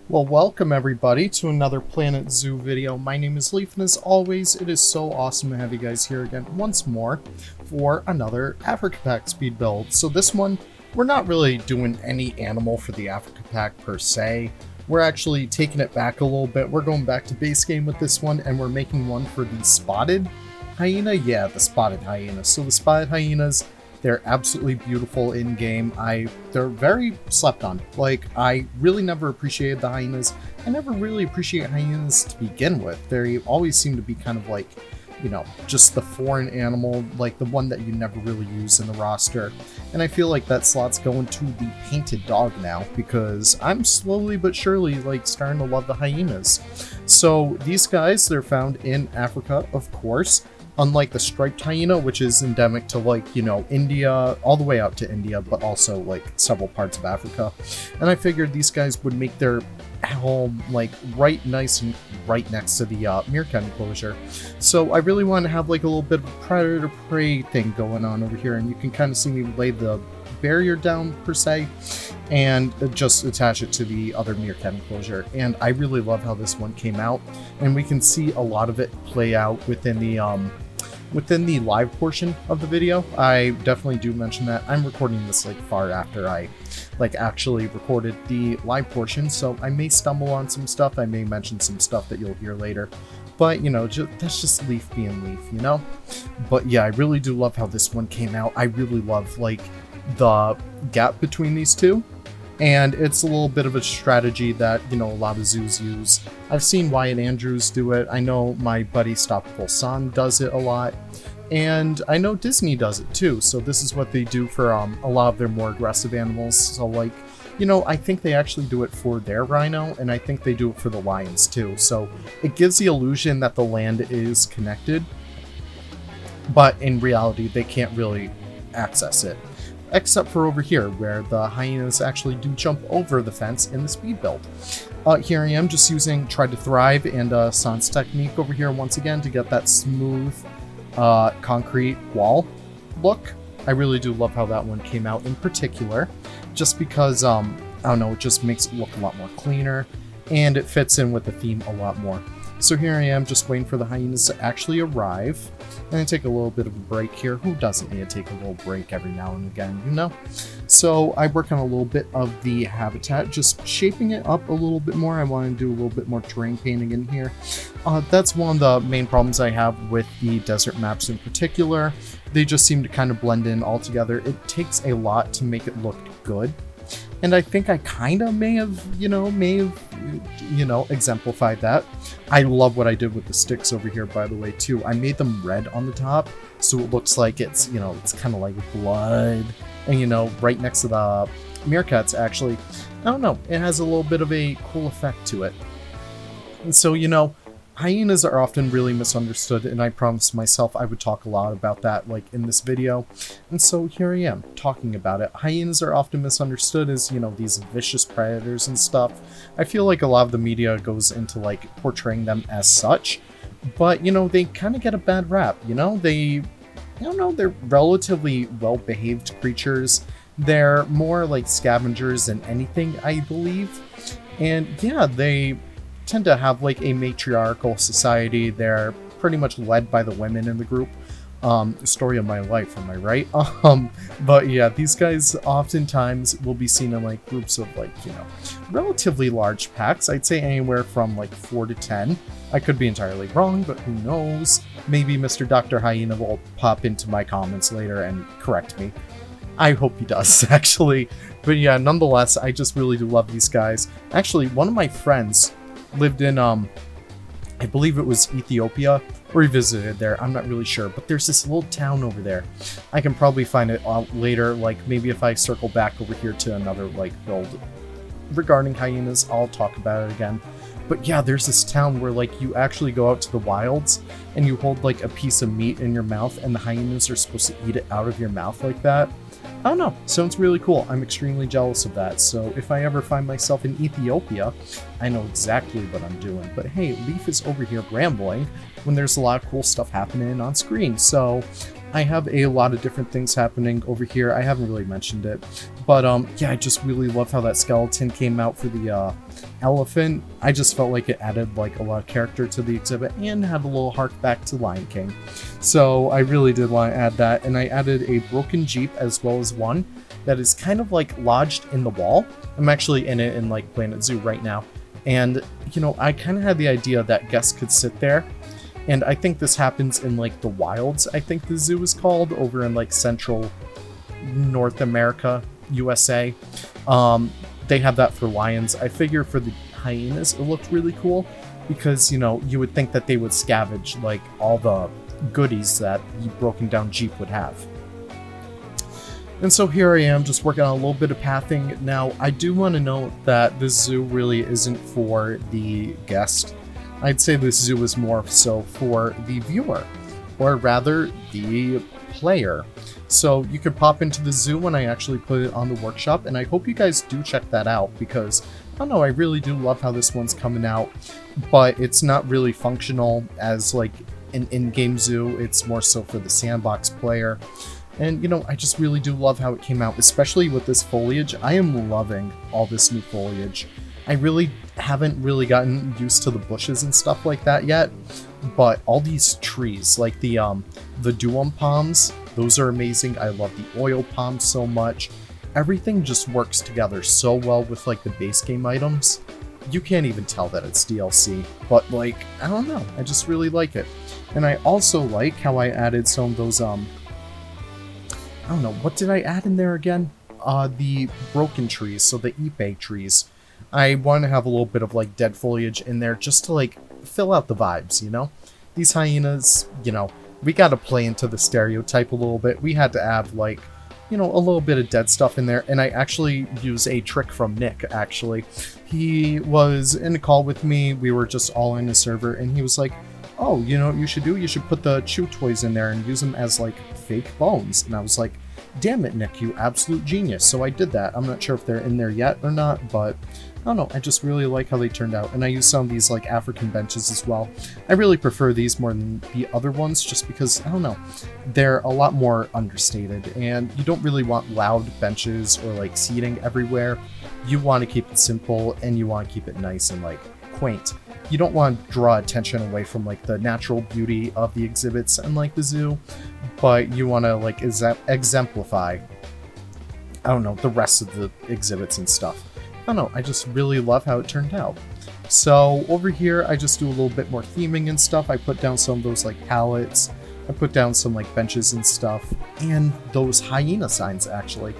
Well, welcome everybody to another Planet Zoo video. My name is Leaf, and as always, it is so awesome to have you guys here again once more for another Africa Pack speed build. So this one, we're not really doing any animal for the Africa Pack per se. We're actually taking it back a little bit. We're going back to base game with this one, and we're making one for the spotted hyena. Yeah, the spotted hyena. So the spotted hyenas, they're absolutely beautiful in game. They're very slept on. Like, I really never appreciated the hyenas. I never really appreciated hyenas to begin with. They always seem to be kind of like, you know, just the foreign animal, like the one that you never really use in the roster. And I feel like that slot's going to the painted dog now, because I'm slowly but surely like starting to love the hyenas. So these guys, they're found in Africa, of course. Unlike the striped hyena, which is endemic to, like, you know, India, all the way out to India, but also like several parts of Africa. And I figured these guys would make their home like right nice and right next to the meerkat enclosure. So I really want to have like a little bit of a predator prey thing going on over here, and you can kind of see me lay the barrier down per se and just attach it to the other meerkat enclosure. And I really love how this one came out, and we can see a lot of it play out within the live portion of the video. I definitely do mention that I'm recording this like far after I like actually recorded the live portion, so I may stumble on some stuff. I may mention some stuff that you'll hear later, but you know, that's just Leaf being Leaf, you know. But yeah, I really do love how this one came out. I really love like the gap between these two, and it's a little bit of a strategy that, you know, a lot of zoos use. I've seen Wyatt Andrews do it. I know my buddy Stoppable Son does it a lot, and I know Disney does it too. So this is what they do for a lot of their more aggressive animals. So like, you know, I think they actually do it for their rhino, and I think they do it for the lions too. So it gives the illusion that the land is connected, but in reality they can't really access it. Except for over here, where the hyenas actually do jump over the fence in the speed build. Here I am just using Try to Thrive and Sans technique over here once again to get that smooth concrete wall look. I really do love how that one came out in particular, just because, I don't know, it just makes it look a lot more cleaner, and it fits in with the theme a lot more. So here I am just waiting for the hyenas to actually arrive, and I take a little bit of a break here. Who doesn't need to take a little break every now and again, you know? So I work on a little bit of the habitat, just shaping it up a little bit more. I want to do a little bit more terrain painting in here. That's one of the main problems I have with the desert maps in particular. They just seem to kind of blend in all together. It takes a lot to make it look good. And I think I kind of may have exemplified that. I love what I did with the sticks over here, by the way, too. I made them red on the top, so it looks like it's, you know, it's kind of like blood. And, you know, right next to the meerkats, actually, I don't know, it has a little bit of a cool effect to it. And so, you know, hyenas are often really misunderstood, and I promised myself I would talk a lot about that, like, in this video. And so here I am, talking about it. Hyenas are often misunderstood as, you know, these vicious predators and stuff. I feel like a lot of the media goes into, like, portraying them as such. But, you know, they kind of get a bad rap, you know? I don't know, they're relatively well-behaved creatures. They're more like scavengers than anything, I believe. And, yeah, they tend to have like a matriarchal society. They're pretty much led by the women in the group. Story of my life, am I right? But yeah, these guys oftentimes will be seen in like groups of like, you know, relatively large packs. I'd say anywhere from like 4 to 10. I could be entirely wrong, but who knows? Maybe Mr. Dr. Hyena will pop into my comments later and correct me. I hope he does, actually. But yeah, nonetheless, I just really do love these guys. Actually, one of my friends lived in, I believe it was Ethiopia, or he visited there, I'm not really sure, but there's this little town over there. I can probably find it out later, like maybe if I circle back over here to another like build regarding hyenas, I'll talk about it again. But yeah, there's this town where like you actually go out to the wilds and you hold like a piece of meat in your mouth, and the hyenas are supposed to eat it out of your mouth like that. I don't know, sounds really cool. I'm extremely jealous of that. So if I ever find myself in Ethiopia, I know exactly what I'm doing. But hey, Leaf is over here rambling when there's a lot of cool stuff happening on screen. So I have a lot of different things happening over here. I haven't really mentioned it, but yeah, I just really love how that skeleton came out for the elephant. I just felt like it added like a lot of character to the exhibit and had a little hark back to Lion King. So I really did want to add that, and I added a broken Jeep as well as one that is kind of like lodged in the wall. I'm actually in it in like Planet Zoo right now, and you know, I kind of had the idea that guests could sit there. And I think this happens in like the wilds, I think the zoo is called, over in like central North America, USA. They have that for lions. I figure for the hyenas it looked really cool because, you know, you would think that they would scavenge like all the goodies that the broken down Jeep would have. And so here I am just working on a little bit of pathing. Now I do want to note that this zoo really isn't for the guest. I'd say this zoo is more so for the viewer, or rather the player. So you could pop into the zoo when I actually put it on the workshop, and I hope you guys do check that out because, I don't know, I really do love how this one's coming out, but it's not really functional as like an in-game zoo. It's more so for the sandbox player. And, you know, I just really do love how it came out, especially with this foliage. I am loving all this new foliage. I really haven't really gotten used to the bushes and stuff like that yet, but all these trees, like the duum palms, those are amazing. I love the oil palms so much. Everything just works together so well with like the base game items. You can't even tell that it's DLC, but like, I don't know, I just really like it. And I also like how I added some of those, I don't know, what did I add in there again? The broken trees, so the ipe trees. I want to have a little bit of like dead foliage in there just to like fill out the vibes, you know? These hyenas, you know, we got to play into the stereotype a little bit. We had to add like, you know, a little bit of dead stuff in there. And I actually use a trick from Nick, actually. He was in a call with me. We were just all in a server and he was like, oh, you know what you should do? You should put the chew toys in there and use them as like fake bones. And I was like, damn it, Nick, you absolute genius. So I did that. I'm not sure if they're in there yet or not, but I don't know, I just really like how they turned out. And I use some of these like African benches as well. I really prefer these more than the other ones just because, I don't know, they're a lot more understated and you don't really want loud benches or like seating everywhere. You want to keep it simple and you want to keep it nice and like quaint. You don't want to draw attention away from like the natural beauty of the exhibits and like the zoo, but you want to like exemplify, I don't know, the rest of the exhibits and stuff. I don't know, I just really love how it turned out. So over here, I just do a little bit more theming and stuff. I put down some of those like pallets. I put down some like benches and stuff, and those hyena signs actually.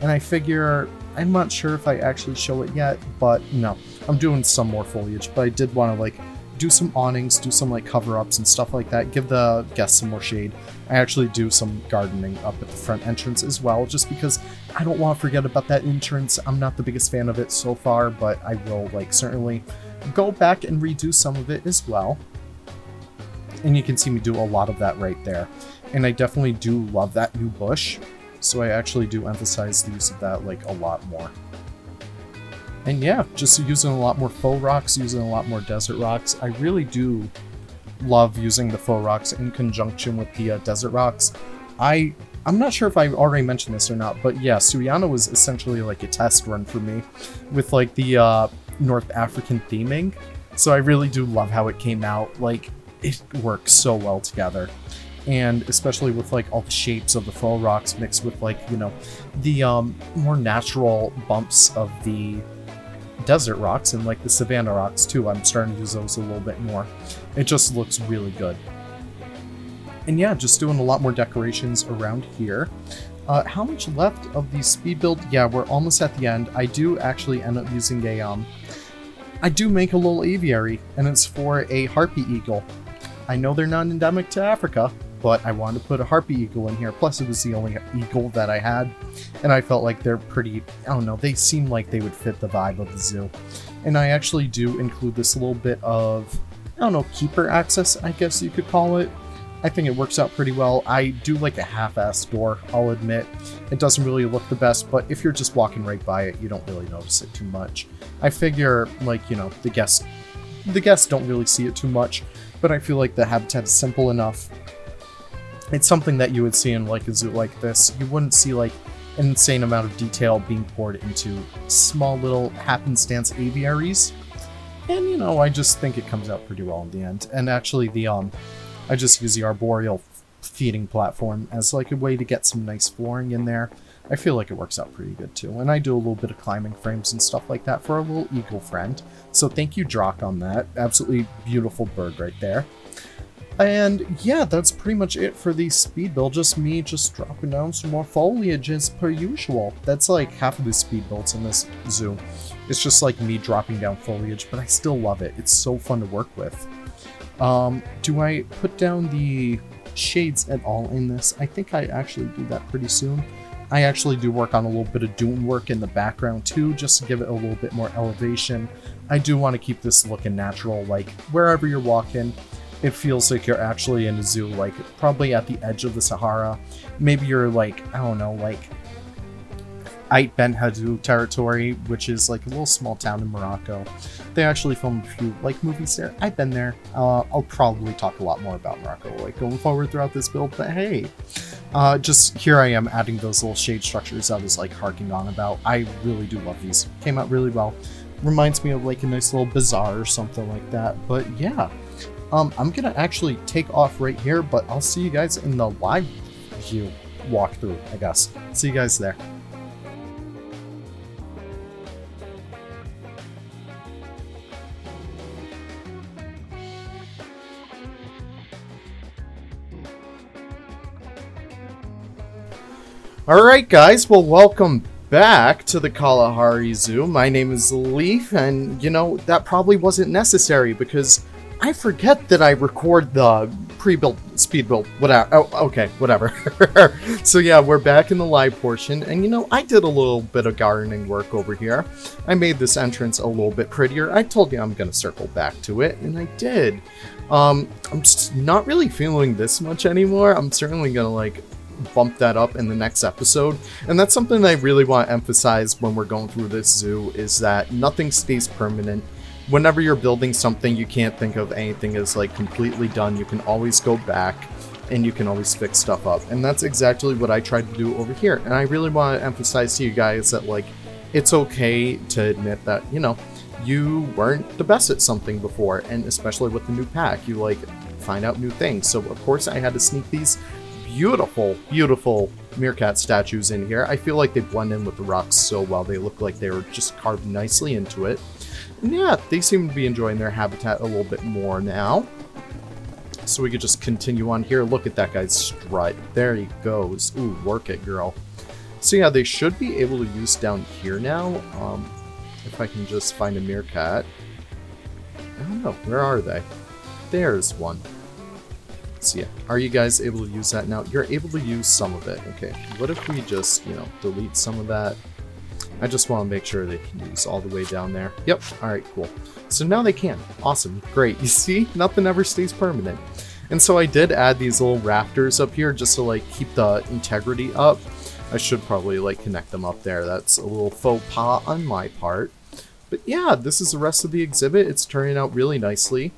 And I figure, I'm not sure if I actually show it yet, but no, I'm doing some more foliage, but I did want to like do some awnings, do some like cover-ups and stuff like that, give the guests some more shade. I actually do some gardening up at the front entrance as well, just because I don't want to forget about that entrance. I'm not the biggest fan of it so far, but I will like certainly go back and redo some of it as well. And you can see me do a lot of that right there. And I definitely do love that new bush, so I actually do emphasize the use of that like a lot more. And yeah, just using a lot more faux rocks, using a lot more desert rocks. I really do love using the faux rocks in conjunction with the desert rocks. I'm not sure if I already mentioned this or not, but yeah, Suiana was essentially like a test run for me with like the North African theming. So I really do love how it came out. Like, it works so well together. And especially with like all the shapes of the faux rocks mixed with like, you know, the more natural bumps of the desert rocks and like the savanna rocks too. I'm starting to use those a little bit more. It just looks really good. And yeah, just doing a lot more decorations around here. How much left of the speed build? Yeah, we're almost at the end. I do actually end up using a I do make a little aviary, and it's for a harpy eagle. I know they're not endemic to Africa, but I wanted to put a harpy eagle in here. Plus, it was the only eagle that I had, and I felt like they're pretty, I don't know, they seem like they would fit the vibe of the zoo. And I actually do include this little bit of, I don't know, keeper access, I guess you could call it. I think it works out pretty well. I do like a half-assed door, I'll admit. It doesn't really look the best, but if you're just walking right by it, you don't really notice it too much. I figure, like, you know, the guests don't really see it too much, but I feel like the habitat is simple enough It's something that you would see in like a zoo like this. You wouldn't see like an insane amount of detail being poured into small little happenstance aviaries. And you know, I just think it comes out pretty well in the end. And actually I just use the arboreal feeding platform as like a way to get some nice flooring in there. I feel like it works out pretty good too. And I do a little bit of climbing frames and stuff like that for a little eagle friend. So thank you, Drock, on that. Absolutely beautiful bird right there. And yeah, that's pretty much it for the speed build. Just me just dropping down some more foliage as per usual. That's like half of the speed builds in this zoo. It's just like me dropping down foliage, but I still love it. It's so fun to work with. Do I put down the shades at all in this? I think I actually do that pretty soon. I actually do work on a little bit of dune work in the background too, just to give it a little bit more elevation. I do want to keep this looking natural, like wherever you're walking, it feels like you're actually in a zoo, like probably at the edge of the Sahara. Maybe you're like, I don't know, like Ait Ben Haddou territory, which is like a little small town in Morocco. They actually filmed a few like movies there. I've been there. I'll probably talk a lot more about Morocco like going forward throughout this build, but hey, just here I am adding those little shade structures I was like harking on about. I really do love these. Came out really well. Reminds me of like a nice little bazaar or something like that. But yeah, I'm gonna actually take off right here, but I'll see you guys in the live view walkthrough, I guess. See you guys there. Alright guys, well welcome back to the Kalahari Zoo. My name is Leaf, and you know, that probably wasn't necessary because I forget that I record the pre-built speed build, whatever. Oh, okay, whatever. So yeah, we're back in the live portion, and you know, I did a little bit of gardening work over here. I made this entrance a little bit prettier. I told you I'm gonna circle back to it, and I did. I'm just not really feeling this much anymore. I'm certainly gonna like bump that up in the next episode, and that's something I really want to emphasize when we're going through this zoo, is that nothing stays permanent. Whenever you're building something, you can't think of anything as like completely done. You can always go back and you can always fix stuff up, and that's exactly what I tried to do over here. And I really want to emphasize to you guys that like it's okay to admit that, you know, you weren't the best at something before, and especially with the new pack, you like find out new things. So of course I had to sneak these beautiful meerkat statues in here. I feel like they blend in with the rocks so well. They look like they were just carved nicely into it. And yeah, they seem to be enjoying their habitat a little bit more now. So we could just continue on here. Look at that guy's strut. There he goes. Ooh, work it, girl. So yeah, they should be able to use down here now. If I can just find a meerkat. I don't know. Where are they? There's one. So yeah, are you guys able to use that now? You're able to use some of it. Okay, what if we just, you know, delete some of that? I just want to make sure they can use all the way down there. Yep, alright, cool. So now they can. Awesome, great. You see, nothing ever stays permanent. And so I did add these little rafters up here just to like keep the integrity up. I should probably like connect them up there. That's a little faux pas on my part. But yeah, this is the rest of the exhibit. It's turning out really nicely.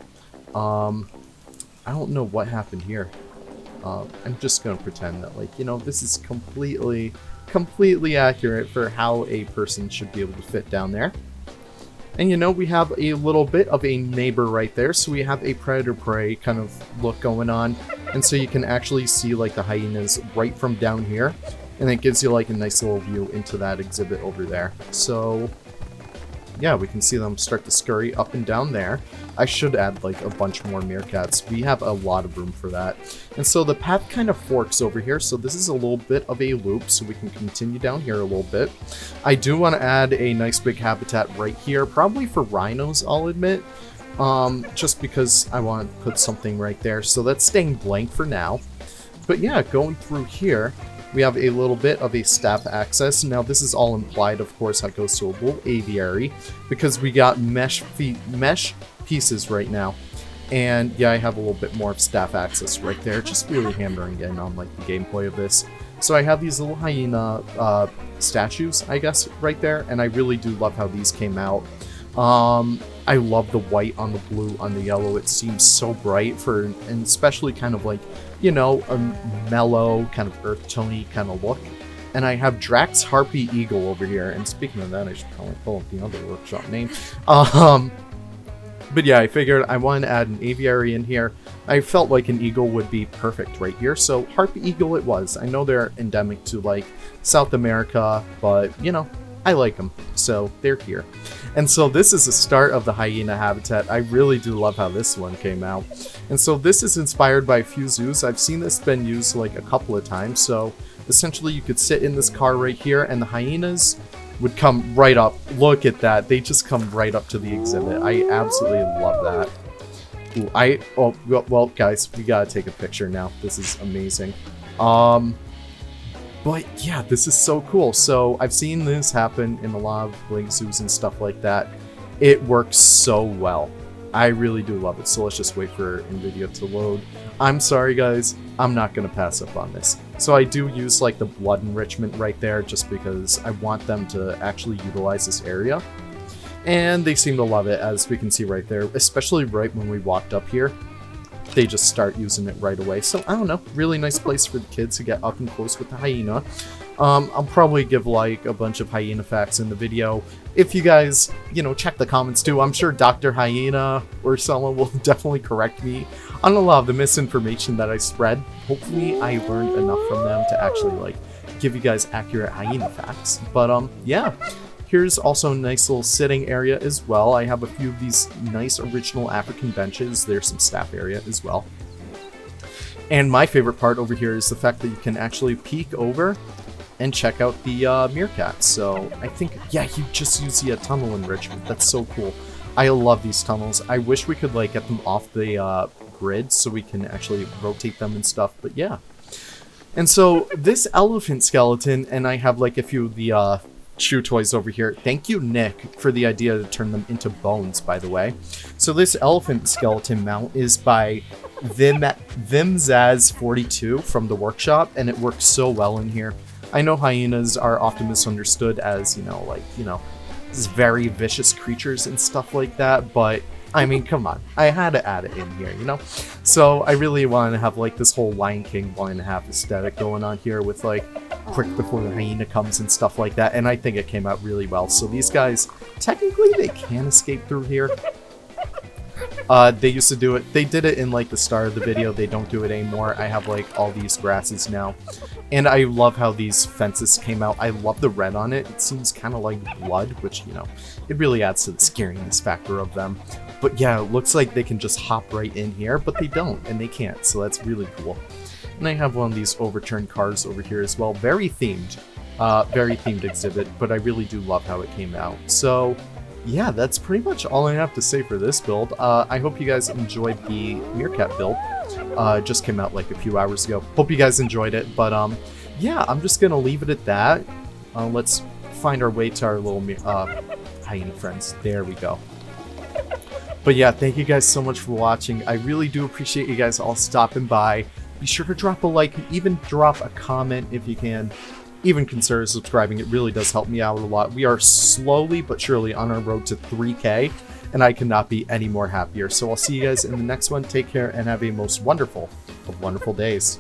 I don't know what happened here. I'm just gonna pretend that, like, you know, this is completely accurate for how a person should be able to fit down there. And you know, we have a little bit of a neighbor right there, so we have a predator-prey kind of look going on. And so you can actually see like the hyenas right from down here, and it gives you like a nice little view into that exhibit over there. So yeah, we can see them start to scurry up and down there. I should add like a bunch more meerkats. We have a lot of room for that. And so the path kind of forks over here, so this is a little bit of a loop, so we can continue down here a little bit. I do want to add a nice big habitat right here, probably for rhinos, I'll admit. Just because I want to put something right there, so that's staying blank for now. But yeah, going through here, we have a little bit of a staff access. Now this is all implied, of course, that goes to a little aviary, because we got mesh pieces right now. And yeah, I have a little bit more of staff access right there, just really hammering in on like the gameplay of this. So I have these little hyena statues, I guess, right there, and I really do love how these came out. I love the white on the blue on the yellow. It seems so bright for, and especially kind of like, you know, a mellow kind of earth tony kind of look. And I have Drax Harpy Eagle over here. And speaking of that, I should probably pull up the other workshop name. But yeah, I figured I wanted to add an aviary in here. I felt like an eagle would be perfect right here, so Harpy Eagle it was. I know they're endemic to like South America, but you know, I like them, so they're here. And so this is the start of the Hyena Habitat. I really do love how this one came out. And so this is inspired by a few zoos. I've seen this been used like a couple of times, so essentially you could sit in this car right here and the hyenas would come right up. Look at that. They just come right up to the exhibit. I absolutely love that. Ooh, well, guys, we gotta take a picture now. This is amazing. But yeah, this is so cool. So I've seen this happen in a lot of like zoos and stuff like that. It works so well. I really do love it. So let's just wait for NVIDIA to load. I'm sorry, guys. I'm not going to pass up on this. So I do use like the blood enrichment right there just because I want them to actually utilize this area. And they seem to love it, as we can see right there, especially right when we walked up here. They just start using it right away. So I don't know, really nice place for the kids to get up and close with the hyena. I'll probably give like a bunch of hyena facts in the video. If you guys, you know, check the comments too, I'm sure Dr. Hyena or someone will definitely correct me on a lot of the misinformation that I spread. Hopefully I learned enough from them to actually like give you guys accurate hyena facts. But yeah. Here's also a nice little sitting area as well. I have a few of these nice original African benches. There's some staff area as well. And my favorite part over here is the fact that you can actually peek over and check out the meerkats. So I think, yeah, you just use the tunnel enrichment. That's so cool. I love these tunnels. I wish we could like get them off the grid so we can actually rotate them and stuff. But yeah. And so this elephant skeleton, and I have like a few of the chew toys over here. Thank you, Nick, for the idea to turn them into bones, by the way. So this elephant skeleton mount is by Vimzaz42 from the workshop, and it works so well in here. I know hyenas are often misunderstood as, you know, like, you know, these very vicious creatures and stuff like that, but I mean, come on. I had to add it in here, you know? So I really want to have like this whole Lion King 1.5 aesthetic going on here with like quick before the hyena comes and stuff like that, and I think it came out really well. So these guys, technically they can escape through here. They used to do it. They did it in like the start of the video. They don't do it anymore. I have like all these grasses now. And I love how these fences came out. I love the red on it. It seems kind of like blood, which, you know, it really adds to the scariness factor of them. But yeah, it looks like they can just hop right in here, but they don't, and they can't. So that's really cool. And I have one of these overturned cars over here as well. Very themed exhibit, but I really do love how it came out. So yeah, that's pretty much all I have to say for this build. I hope you guys enjoyed the meerkat build. It just came out like a few hours ago. Hope you guys enjoyed it, but yeah, I'm just gonna leave it at that. Let's find our way to our little hyena friends. There we go. But yeah, thank you guys so much for watching. I really do appreciate you guys all stopping by. Be sure to drop a like, even drop a comment if you can. Even consider subscribing. It really does help me out a lot. We are slowly but surely on our road to 3K, and I cannot be any more happier. So I'll see you guys in the next one. Take care and have a most wonderful of wonderful days.